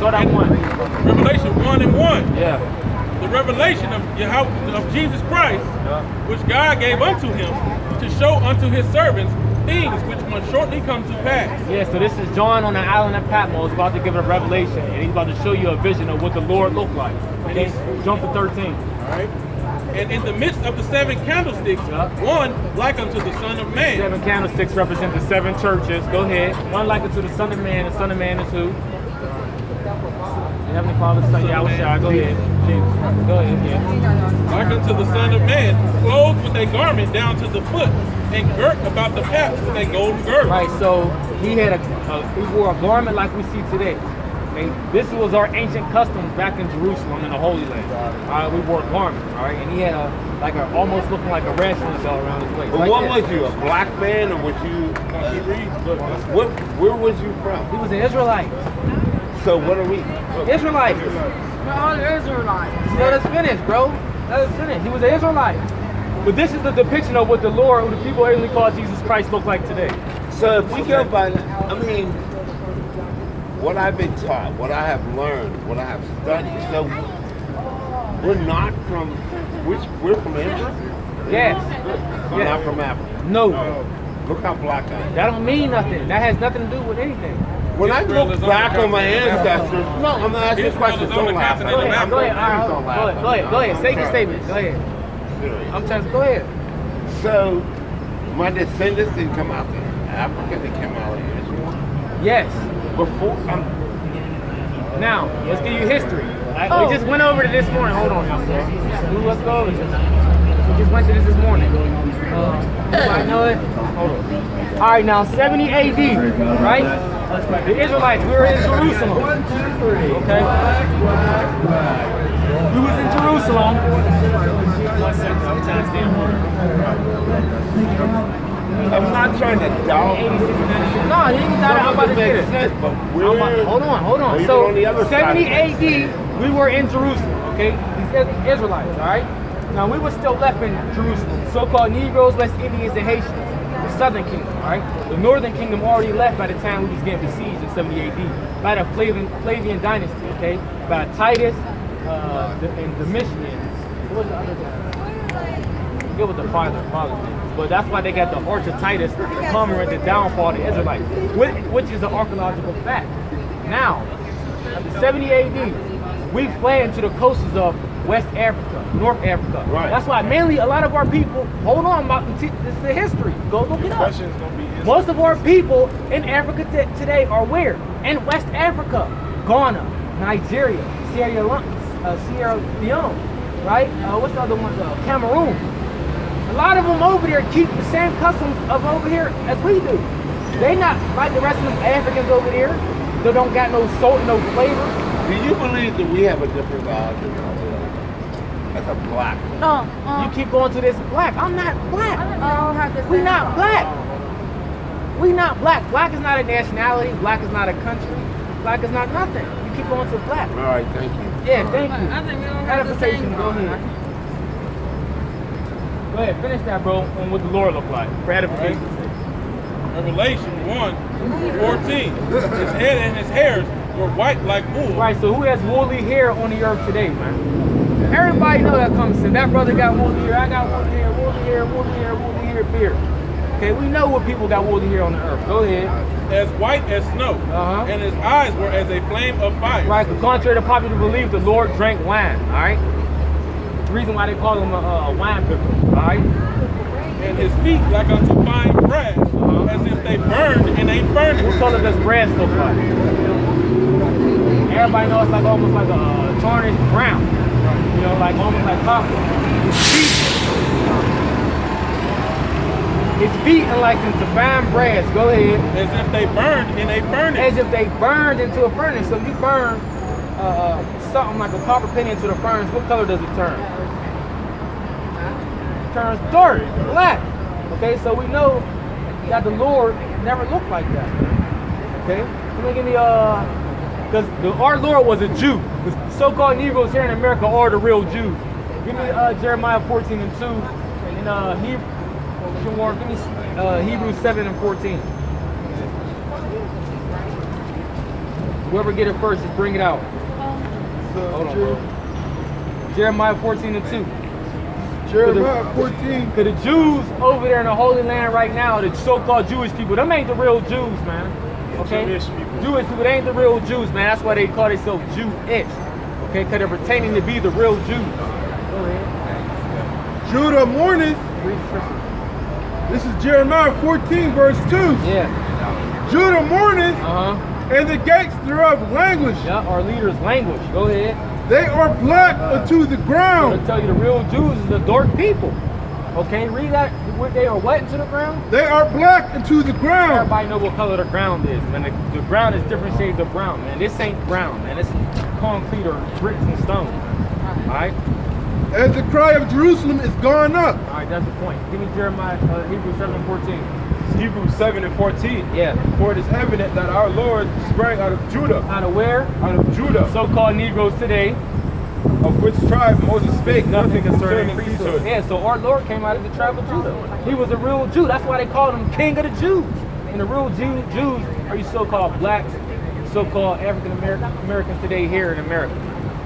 Start at 1. Revelation 1 and 1. Yeah. The revelation of Jesus Christ, which God gave unto him to show unto his servants things which must shortly come to pass. Yeah, so this is John on the island of Patmos about to give a revelation, and he's about to show you a vision of what the Lord looked like. Okay, jump to 13. All right. And in the midst of the 7 candlesticks, one like unto the Son of Man. 7 candlesticks represent the 7 churches. Go ahead. One like unto the Son of Man. The Son of Man is who? The Heavenly Father, Son Yahawashi. Go ahead. Go ahead. Yeah. Like unto the Son of Man, clothed with a garment down to the foot, and girt about the paps with a golden girdle. Right. So he had he wore a garment like we see today. Okay? This was our ancient customs back in Jerusalem in the Holy Land. All right, we wore garments. All right, and he had almost looking like a wrestling belt around his waist. But like what this. was you, a black man, or was you? Where was you from? He was an Israelite. So what are we? Israelite. We're all Israelites. Let us finish, bro. Let us finish. He was an Israelite. But this is the depiction of what the Lord, who the people originally called Jesus Christ, looked like today. So if we go by, I mean, what I've been taught, what I have learned, what I have studied. So we're not from, we're from Israel? Yes. We're not from Africa. No. Look how black I am. That don't mean nothing. That has nothing to do with anything. When I look back on my ancestors, no, I'm not asking questions. Don't laugh. Go ahead. Go ahead. Go ahead. Say your statement. Go ahead. I'm trying to go ahead. So my descendants didn't come out of Africa. They came out of Israel. Yes. Before. Now let's give you history. We just went over to this morning. Hold on, y'all. Let's go over this. We just went to this morning. I know it. Hold on. All right, now 70 AD, right? The Israelites, we were in Jerusalem. Okay? We was in Jerusalem. One second, I'm trying to stand I'm not trying to doubt. No, you ain't got it. I'm about to get it. Hold on. So, 70 AD, we were in Jerusalem, okay? These Israelites, all right? Now, we were still left in Jerusalem. So-called Negroes, West Indians, and Haitians. The Southern Kingdom, all right? The Northern Kingdom already left by the time we was getting besieged in 70 AD. By the Flavian dynasty, okay? By Titus and Domitian. What was the other guy? I forget what the father name. But that's why they got the Arch of Titus to commemorate the downfall of the Israelites, which is an archaeological fact. Now, after 70 AD, we fled into the coasts of West Africa, North Africa. Right. That's why mainly a lot of our people, hold on, this is the history. Go look it up. Most of our people in Africa today are where? In West Africa, Ghana, Nigeria, Sierra Leone, right? What's the other one? Cameroon. A lot of them over there keep the same customs of over here as we do. They not like the rest of them Africans over there. They don't got no salt, no flavor. Do you believe that we have a different God than that's a black? You keep going to this black. I'm not black. We not black. We not black. Black is not a nationality. Black is not a country. Black is not nothing. You keep going to black. All right, thank you. Yeah, thank you. I think we don't have the same. Go ahead. Go ahead, finish that, bro, on what the Lord looked like. For edification. Revelation 1:14. His head and his hairs were white like wool. Right, so who has woolly hair on the earth today, man? Everybody know that comes in. That brother got woolly hair, I got woolly hair, woolly hair, woolly hair, woolly hair, beard. Okay, we know what people got woolly hair on the earth. Go ahead. As white as snow, and his eyes were as a flame of fire. Right, but contrary to popular belief, the Lord drank wine, all right? The reason why they call him a wine picker, all right? And his feet like unto fine brass, as if they burned in a furnace. What color does brass look like? Everybody knows it's like almost like a tarnished brown. You know, like almost like copper. His feet are like into fine brass. Go ahead. As if they burned in a furnace. As if they burned into a furnace. So if you burn something like a copper penny into the furnace, what color does it turn? It turns dark, black. Okay, so we know that the Lord never looked like that. Okay, let me give me because our Lord was a Jew. The so-called Negroes here in America are the real Jews. Give me Jeremiah 14 and 2, and give me Hebrews 7 and 14. Whoever get it first, just bring it out. Hold on, bro. Jeremiah 14:2. Jeremiah 14. Because the Jews over there in the Holy Land right now, the so-called Jewish people, them ain't the real Jews, man. Okay? Jewish people, they ain't the real Jews, man. That's why they call themselves Jewish. Okay? Because they're pretending to be the real Jews. Go ahead. Judah mourneth. This is Jeremiah 14, verse 2. Yeah. Judah mourneth, and the gates thereof languish. Yeah, our leaders languish. Go ahead. They are black unto the ground. I'll tell you, the real Jews is the dark people. Okay, read that. They are what into the ground? They are black into the ground. Everybody know what color the ground is, man. The ground is different shades of brown, man. This ain't brown, man. This is concrete or bricks and stone. All right? And the cry of Jerusalem is gone up. All right, that's the point. Give me Jeremiah, Hebrews 7:14. Hebrews 7:14. Yeah. For it is evident that our Lord sprang out of Judah. Out of where? Out of Judah. So-called Negroes today. Of which tribe Moses spake nothing concerning priesthood. Yeah, so our Lord came out of the tribe of Judah. He was a real Jew. That's why they called him King of the Jews. And the real Jews are you so-called blacks, so-called African Americans today here in America.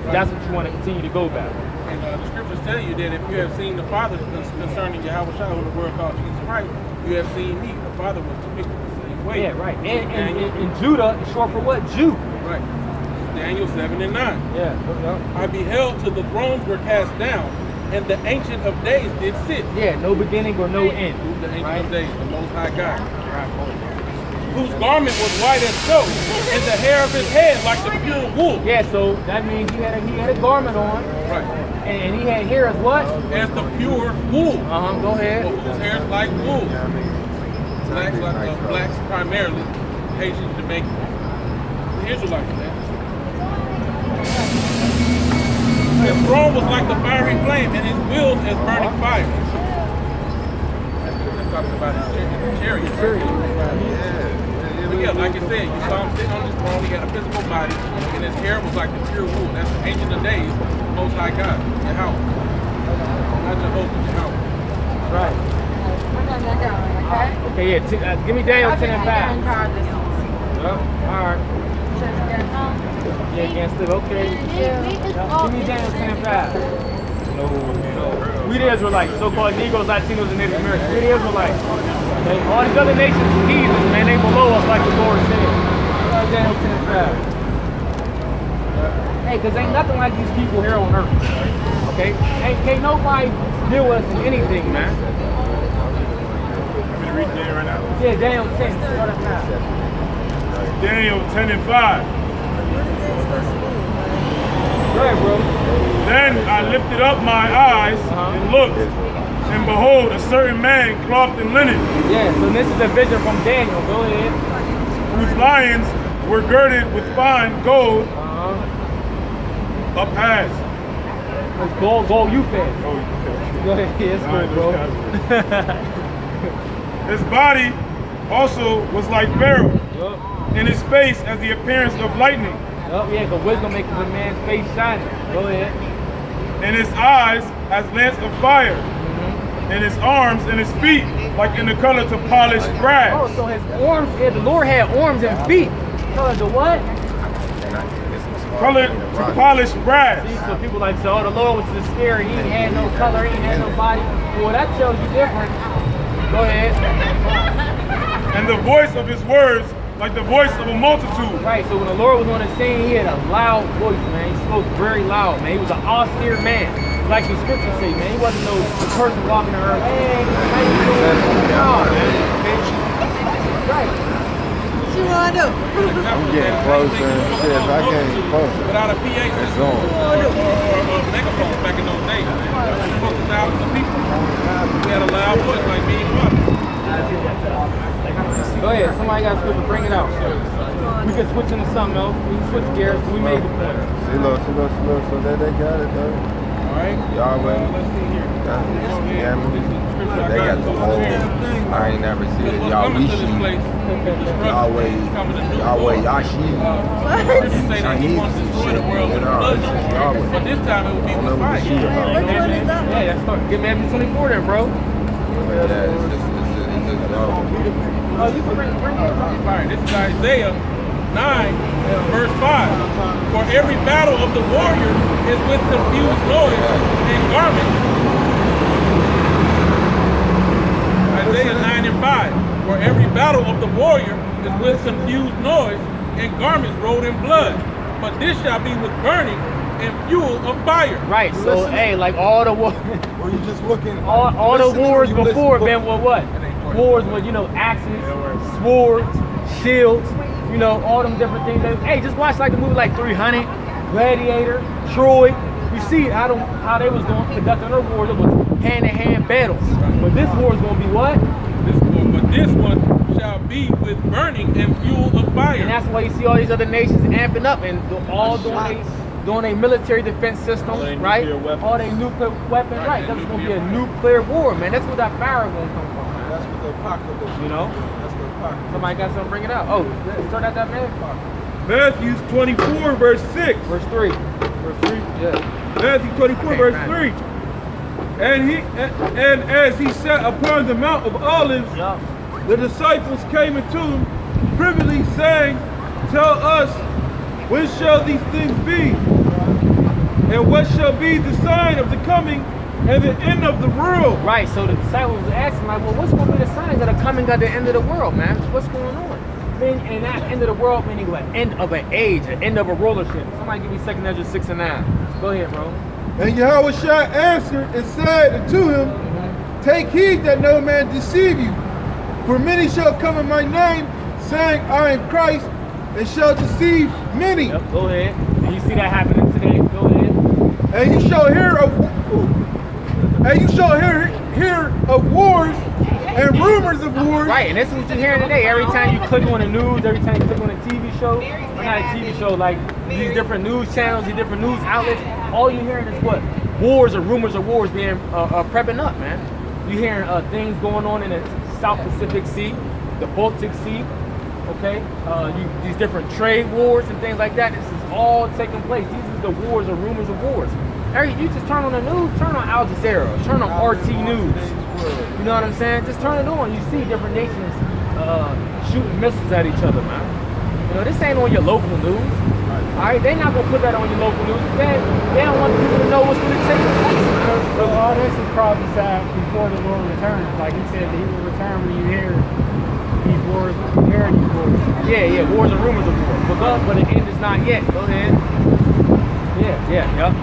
That's what you want to continue to go back. And the scriptures tell you that if you have seen the Father concerning Yahawashi, who the word called Jesus Christ, you have seen me. The Father was depicted the same way. Yeah, right. And Judah is short for what? Jew. Right. Daniel 7:9. Yeah. I beheld till the thrones were cast down, and the Ancient of Days did sit. Yeah, no beginning or no end. Who's the Ancient of Days? The Most High God. Whose garment was white as snow, and the hair of his head like the pure wool. Yeah, so that means he had a garment on. Right. And he had hair as what? As the pure wool. Go ahead. Whose hair is like wool. Blacks primarily, Haitians, Jamaicans, the Israelites, man. His throne was like the fiery flame, and his wheels as burning fire. That's talking about his chariot. But yeah, like I said, you saw him sitting on his throne. He had a physical body, and his hair was like the pure wool. That's the Ancient of Days, the Most High God, Yahweh. Not Jehovah, Yahweh. Right. Okay, yeah. Give me Daniel 10:5. All right. Yeah, against it. Okay. Give me Daniel 10:5. No. We the Israelites, so-called Negroes, Latinos, and Native Americans. We the Israelites. Okay? All these other nations are heathens, man. They below us, like the Lord said. Daniel 10:5. Hey, because ain't nothing like these people here on earth. Okay? Can't nobody deal with us in anything, man. I'm going to read Daniel right now. Yeah, Daniel 10. Start at 5. Daniel 10:5. Go ahead, bro. Then I lifted up my eyes and looked, and behold, a certain man clothed in linen. Yeah, so this is a vision from Daniel. Go ahead. Whose lions were girded with fine gold up as. It's gold you fed. Oh, Go ahead, yes, bro. His body also was like beryl, and his face as the appearance of lightning. Yeah, the wisdom makes a man's face shining. Go ahead. And his eyes as lamps of fire, and his arms and his feet like in the color to polished brass. Oh, so his arms, yeah, the Lord had arms and feet. Color to what? Colored to polished brass. See, so people like say, oh, the Lord was just scary. He ain't had no color, he ain't had no body. Well, that shows you different. Go ahead. And the voice of his words like the voice of a multitude. Right, so when the Lord was on the scene, he had a loud voice, man. He spoke very loud, man. He was an austere man. Like the scriptures say, man. He wasn't no person walking around, hey, how you doing? No, man. Okay? Right. What you want to do? I'm getting closer and shit. If I can't get closer, Without a PA it's system on. or megaphones back in those days, man. We spoke to thousands of people. We had a loud voice like me and Pop. Go ahead, somebody got to bring it out. We can switch into something else. We can switch gears. We made the point. See, look, so that they got it, though. Alright? Yahweh. Let's see here. Yeah, they got the whole, I ain't never seen it. Yahawashi, Yahweh Yashi, Chinese and shit. But this time it would be with fire. Yeah, that's start. Get Matthew 24 then, bro. Yeah, it's just Oh, you can bring it. Fire. This is Isaiah 9, verse 5. For every battle of the warrior is with confused noise and garments. Isaiah 9 and 5. For every battle of the warrior is with confused noise and garments rolled in blood. But this shall be with burning and fuel of fire. Right. So hey, like all the wars, Or you just looking. all the wars before been with what? Wars with, you know, axes, swords, shields, you know, all them different things. Hey, just watch like the movie like 300, Gladiator, Troy. You see how they was going conducting their wars. It was hand-to-hand battles. But this war is going to be what? This one shall be with burning and fuel of fire. And that's why you see all these other nations amping up and all doing a military defense system, right? All they nuclear weapons, right? That's going to be a nuclear war, man. That's where that fire going to come from. That's what the apocalypse. You know? That's the apocalypse. Somebody got something to bring it out. Oh, start out that man. Matthew 24, verse 6. Verse 3. Verse 3? Yeah. Matthew 24, Okay, verse man. 3. And as he sat upon the Mount of Olives, Yeah. the disciples came unto him privily, saying, Tell us, when shall these things be? And what shall be the sign of the coming and the end of the world? Right, so the disciples was asking, like, well, what's going to be the signs that are coming at the end of the world, man? What's going on? And that end of the world meaning what? End of an age, an end of a rulership. Somebody give me 2 Ezra 6 and 9. Go ahead, bro. And Yahawashi answered and said unto him, Take heed that no man deceive you. For many shall come in my name, saying, I am Christ, and shall deceive many. Yep, go ahead. And you see that happening today? Go ahead. And you shall hear of wars and rumors of wars. Right, and this is what you're hearing today. Every time you click on the news, every time you click on a TV show, or not a TV show, like these different news channels, these different news outlets, all you're hearing is what? Wars or rumors of wars being prepping up, man. You're hearing things going on in the South Pacific Sea, the Baltic Sea, okay? These different trade wars and things like that. This is all taking place. These are the wars or rumors of wars. You just turn on the news, turn on Al Jazeera, turn on RT News. You know what I'm saying? Just turn it on. You see different nations shooting missiles at each other, man. You know, this ain't on your local news. All right, they're not gonna put that on your local news. They don't want people to know what's gonna take place. So all this is prophesied before the Lord returns. Like he said that he will return when you hear these wars, hear these wars. Yeah, wars and rumors of war. But the end is not yet. Go ahead. Yep.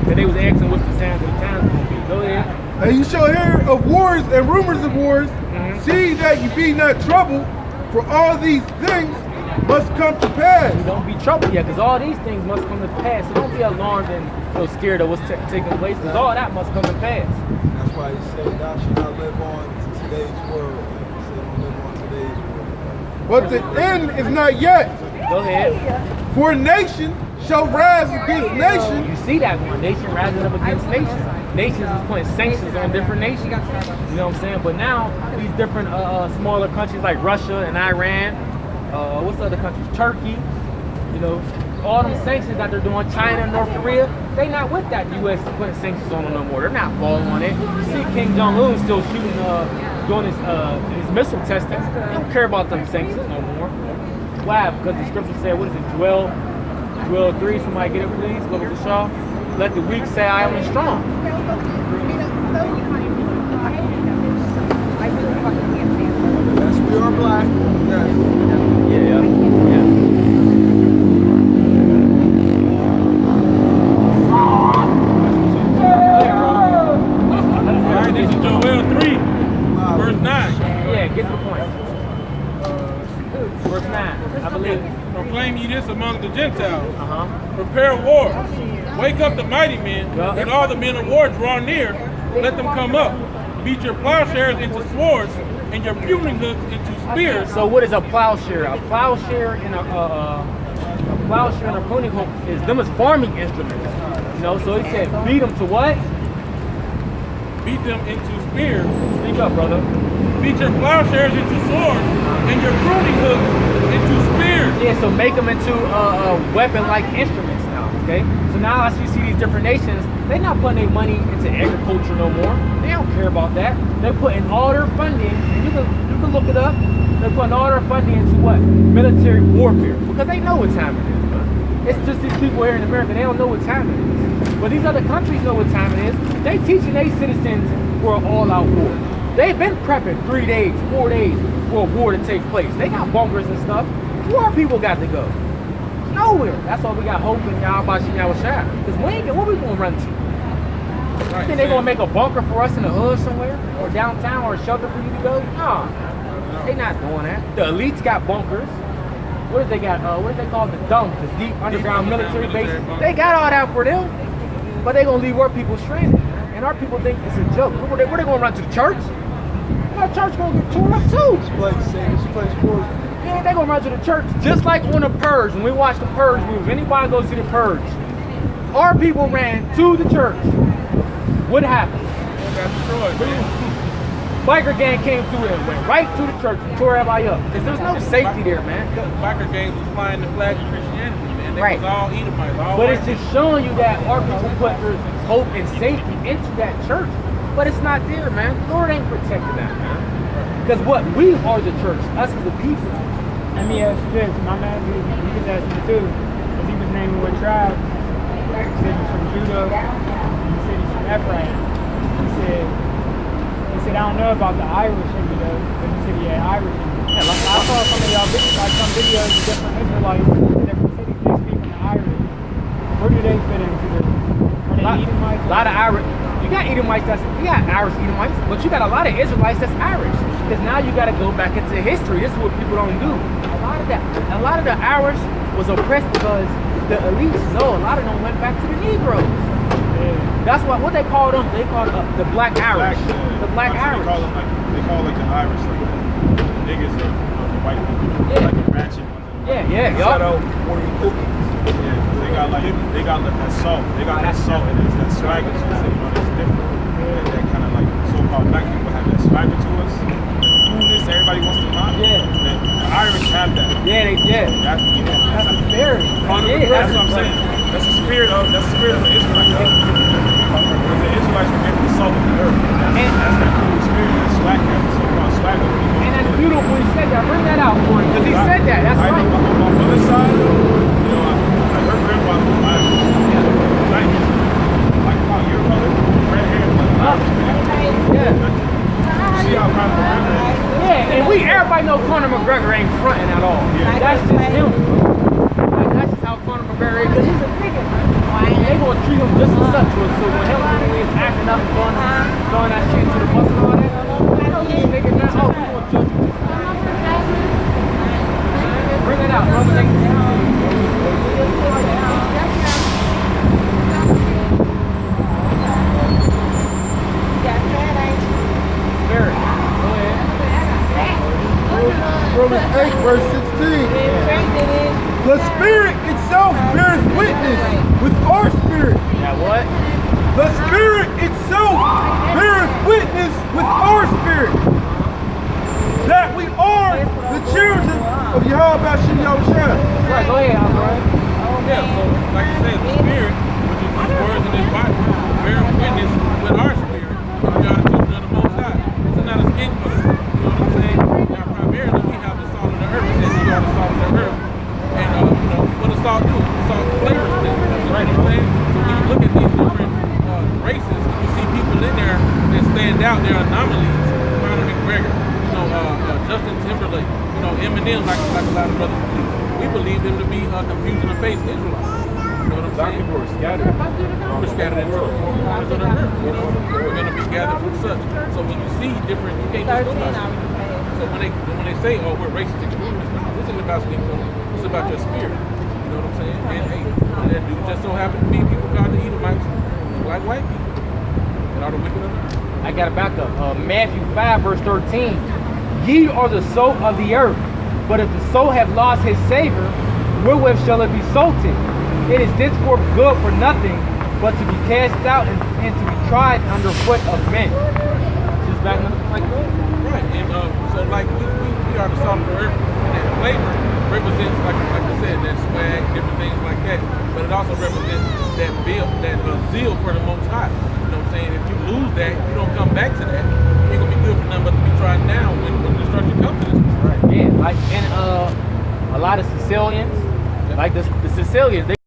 And they was asking what's the signs of the times gonna be. Go ahead. And you shall hear of wars and rumors of wars. See that you be not troubled, for all these things must come to pass. Don't be troubled yet, because all these things must come to pass. So don't be alarmed and so scared of what's taking place, because all that must come to pass. That's why he said, thou shalt not live on today's world. He said, don't live on today's world. But the end is not yet. Go ahead. For nation shall rise against nation. You see that one, nation rising up against nation. Nations is putting sanctions on different nations. You know what I'm saying? But now, these different smaller countries like Russia and Iran, what's the other countries? Turkey, you know, all them sanctions that they're doing, China and North Korea, they not with that U.S. putting sanctions on them no more. They're not falling on it. You see Kim Jong-un still shooting, doing his missile testing. They don't care about them sanctions no more. Why? Because the scripture said, what is it, Joel 3, somebody get it released, go to the Shaw. Let the weak say I am strong. Yes, we are black. Yeah. Alright, this is Joel 3, verse 9. Yeah, get the point. Verse 9, I believe. Proclaim ye this among the Gentiles. Prepare war. Wake up the mighty men, and all the men of war draw near. Let them come up. Beat your plowshares into swords, and your pruning hooks into spears. So what is a plowshare? A plowshare and a pruning hook is farming instruments. You know, so he said beat them to what? Beat them into spears. Speak up, brother. Beat your plowshares into swords, and your pruning hooks into spears. Yeah, so make them into weapon-like instruments now, okay? So now as you see these different nations, they're not putting their money into agriculture no more. They don't care about that. They're putting all their funding, and you can look it up, They're putting all their funding into what? Military warfare. Because they know what time it is, man. It's just these people here in America, they don't know what time it is. But these other countries know what time it is. They teaching their citizens for an all-out war. They've been prepping 3 days, 4 days for a war to take place. They got bunkers and stuff. Where our people got to go? Nowhere. That's why we got hope in Yahawashi Yahawashi. Because we ain't, what we gonna run to? You think they gonna make a bunker for us in the hood somewhere? Or downtown, or a shelter for you to go? Nah. They not doing that. The elites got bunkers. What do they got? What do they call the dump? The deep underground military bases. They got all that for them. But they gonna leave our people stranded. And our people think it's a joke. Where they gonna run to the church? Our church gonna get torn up too. This place for us. Yeah, they gonna run to the church. Just like on the Purge, when we watch the Purge movie, anybody go see the Purge, our people ran to the church. What happened? Got destroyed, man. Biker gang came through and went right to the church and tore everybody up. Because there's no safety there, man. Biker gangs was flying the flag of Christianity, man. They Right. was all Edomites. All But white it's just showing you that our people put their hope and safety into that church. But it's not there, man. Lord ain't protecting that, man. Because what? We are the church. Us as the people. Let me ask you this. My man, he was asking too, because he was naming what tribe. He said he's from Judah. He said he's from Ephraim. He said, I don't know about the Irish in me though, but he said he had Irish in me. Yeah, like I saw some of y'all videos, like some videos of different Israelites in different cities, they speak in the Irish. Where do they fit into this? Are they Edomites? A lot of Irish. You got Edomites, you got Irish Edomites, but you got a lot of Israelites that's Irish. Because now you got to go back into history. This is what people don't do. A lot of the Irish was oppressed because the elites. No, a lot of them went back to the Negroes. That's what they call them. They call the Black Irish. The Black Irish. They call like the Irish, like the niggas of the white people, like the ratchet ones. Yeah. They got like that salt. They got that salt and it's that swagger to us. You know, it's different. And that kind of like so-called black people have that swagger to us. Coolness, everybody wants to knock. Yeah. The Irish have that. That's the spirit. That's what I'm saying. That's the spirit of the Israelites. Because the Israelites were given the salt of the earth. That's that cool spirit, that swagger, that so-called swagger. And that's beautiful when he said that. Bring that out for him. Because he said that. That's right. On my mother's side, you know, her grandfather was Irish. Like about your color, red hair, See how Conor McGregor is? Yeah, and everybody know Conor McGregor ain't fronting at all. Yeah. That's just him. Like, that's just how Conor McGregor is. Because he's a nigga, man. They gonna treat him just as such. So when him is acting up and throwing that shit into the bus and all that, he's a nigga now. Oh, we gonna judge you. Bring it out, brother. Romans 8, verse 16. The Spirit itself bears witness with our spirit. Yeah, what? The Spirit itself bears witness with our spirit that we are the children of Yahawashi Yahawashi. Right, go ahead, Alfred. Yeah, so like you said, the spirit, which is these words in this Bible, bear witness with our spirit. We are the children of the Most High. This is not a skin color. You know what I'm saying? Now, primarily, we have the salt of the earth. It says we are the salt of the earth. And, you know, what does salt do? Salt flavors things. You know what I'm saying? So when you look at these different races, you see people in there that stand out. They're anomalies. Conor McGregor, you know, Justin Timberlake, you know, Eminem, like a lot of brothers believe. We believe them to be confusing the face Israelites. You know what I'm saying? People are scattered. We're scattered into the four corners of the earth. You know, we're going to be gathered from such. So when you see different, you can't just go by it. So when they say, oh, we're racist extremists, no, this isn't about skin color. This is about your spirit. You know what I'm saying? And hey, that dude just so happened to be people called the Edomites, like white people, and all the wicked of the earth. I got it back up. Matthew 5, verse 13. Ye are the salt of the earth, but if the salt have lost his savor, wherewith shall it be salted? It is thenceforth good for nothing, but to be cast out and to be tried under foot of men. Just back like that. Right, and so like we are the salt of the earth, and that flavor represents, like I said, that swag, different things like that. But it also represents that zeal for the Most High. You know what I'm saying? If you lose that, you don't come back to that. It ain't gonna be good for nothing but to be tried now when destruction comes to this. Right. Yeah, like and a lot of Sicilians, like the Sicilians,